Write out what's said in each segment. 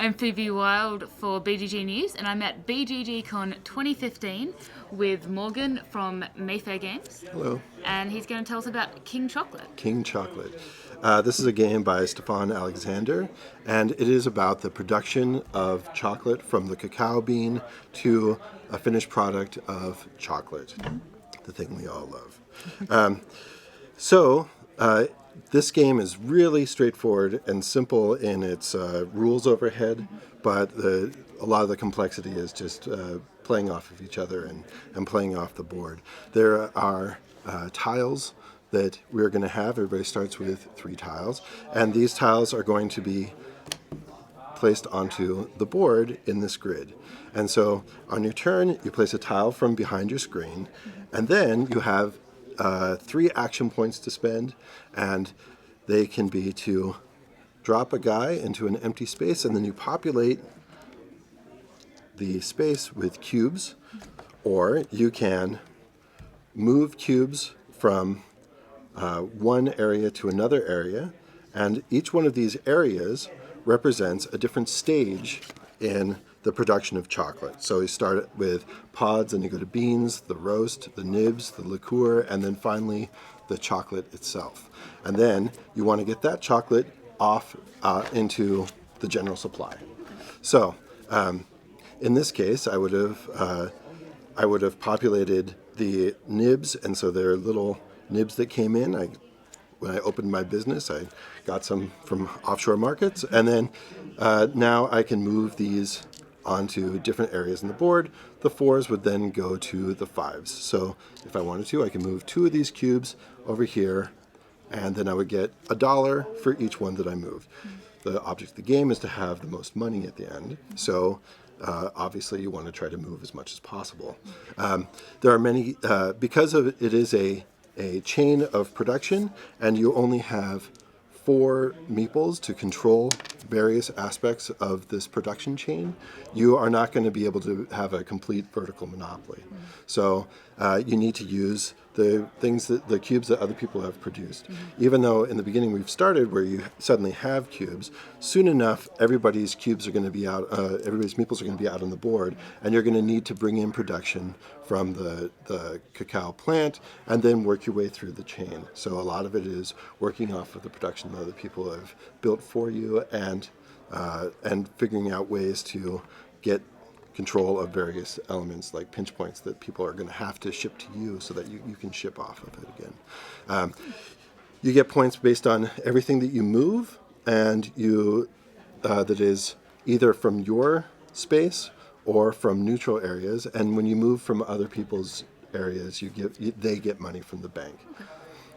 I'm Phoebe Wild for BGG News, and I'm at BGG.CON 2015 with Morgan from Mayfair Games. Hello. And he's going to tell us about King Chocolate. King Chocolate. This is a game by Stefan Alexander, and it is about the production of chocolate from the cacao bean to a finished product of chocolate, the thing we all love. This game is really straightforward and simple in its rules overhead, but a lot of the complexity is just playing off of each other and playing off the board. There are tiles that we're going to have. Everybody starts with 3 tiles, and these tiles are going to be placed onto the board in this grid. And so on your turn, you place a tile from behind your screen, and then you have 3 action points to spend, and they can be to drop a guy into an empty space, and then you populate the space with cubes, or you can move cubes from one area to another area, and each one of these areas represents a different stage in the production of chocolate. So you start with pods, and you go to beans, the roast, the nibs, the liqueur, and then finally the chocolate itself. And then you want to get that chocolate off into the general supply. So in this case, I would have populated the nibs, and so there are little nibs that came in. When I opened my business, I got some from offshore markets, and then now I can move these onto different areas in the board. The 4s would then go to the 5s. So if I wanted to, I can move 2 of these cubes over here, and then I would get $1 for each one that I moved. The object of the game is to have the most money at the end. So obviously you want to try to move as much as possible. There are many, because of it is a chain of production, and you only have 4 meeples to control various aspects of this production chain, you are not going to be able to have a complete vertical monopoly. So you need to use the cubes that other people have produced. Even though in the beginning we've started where you suddenly have cubes, soon enough everybody's cubes are going to be out, everybody's meeples are going to be out on the board, and you're going to need to bring in production from the cacao plant and then work your way through the chain. So a lot of it is working off of the production that other people have built for you, and figuring out ways to get control of various elements like pinch points that people are going to have to ship to you so that you can ship off of it again. You get points based on everything that you move, and that is either from your space or from neutral areas, and when you move from other people's areas, they get money from the bank. Okay.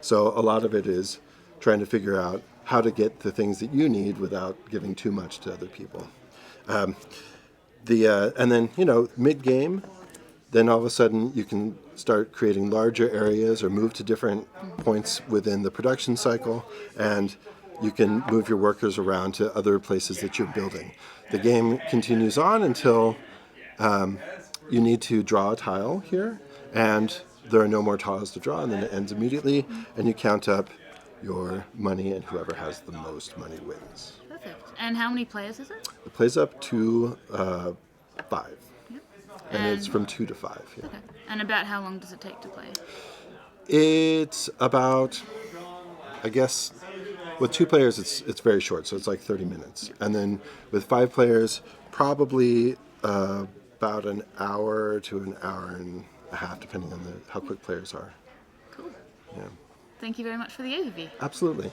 So a lot of it is trying to figure out how to get the things that you need without giving too much to other people. And then, mid-game, then all of a sudden you can start creating larger areas or move to different points within the production cycle, and you can move your workers around to other places that you're building. The game continues on until you need to draw a tile here, and there are no more tiles to draw, and then it ends immediately, and you count up your money, and whoever has the most money wins. Perfect. And how many players is it? It plays up to 5. Yep. And it's from 2 to 5. Yeah. Okay. And about how long does it take to play? It's about, I guess, with 2 players, it's very short, so it's like 30 minutes. And then with 5 players, probably about an hour to an hour and a half, depending on how quick players are. Cool. Yeah. Thank you very much for the overview. Absolutely.